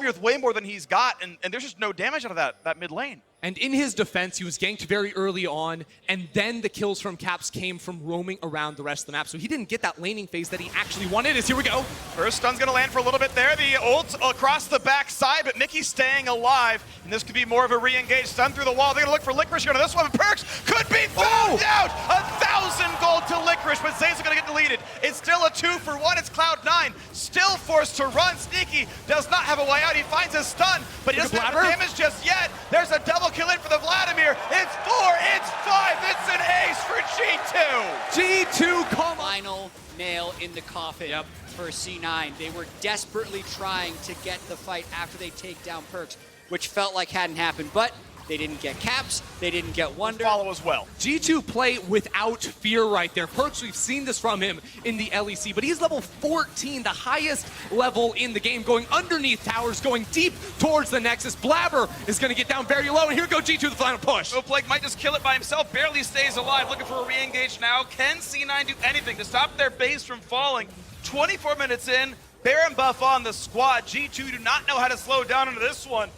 With way more than he's got, and there's just no damage out of that mid lane. And in his defense, he was ganked very early on, and then the kills from Caps came from roaming around the rest of the map. So he didn't get that laning phase that he actually wanted. Here we go. First stun's gonna land for a little bit there. The ult across the backside, but Mickey's staying alive, and this could be more of a re-engage stun through the wall. They're gonna look for Licorice here on this one, but Perks could be found out! 1,000 gold to Licorice, but Zay's gonna get deleted. It's still a 2-for-1. It's Cloud9, still forced to run. Sneaky does not have a way out. He finds his stun, but he doesn't have the damage just yet. There's a double kill in for the Vladimir. It's 4, it's 5, it's an ace for G2. G2 come Final nail in the coffin for C9. They were desperately trying to get the fight after they take down Perks, which felt like hadn't happened, but they didn't get Caps, they didn't get Wonder. Follow as well. G2 play without fear right there. Perks, we've seen this from him in the LEC, but he's level 14, the highest level in the game, going underneath towers, going deep towards the Nexus. Blabber is going to get down very low, and here go G2, the final push. Snowflake might just kill it by himself, barely stays alive, looking for a re-engage now. Can C9 do anything to stop their base from falling? 24 minutes in, Baron buff on the squad. G2 do not know how to slow down into this one.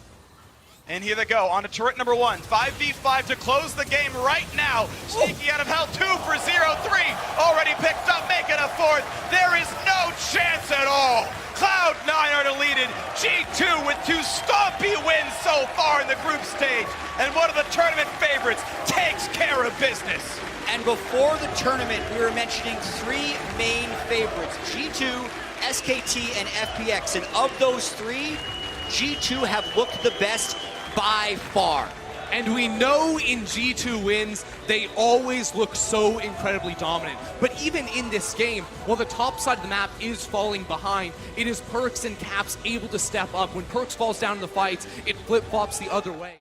And here they go, on to turret number 1. 5v5 to close the game right now. Sneaky out of hell, 2 for 0, 3 already picked up, making a 4th. There is no chance at all. Cloud9 are deleted. G2 with 2 stompy wins so far in the group stage. And one of the tournament favorites takes care of business. And before the tournament, we were mentioning 3 main favorites, G2, SKT, and FPX. And of those 3, G2 have looked the best by far. And we know in G2 wins, they always look so incredibly dominant. But even in this game, while the top side of the map is falling behind, it is Perks and Caps able to step up. When Perks falls down in the fights, it flip-flops the other way.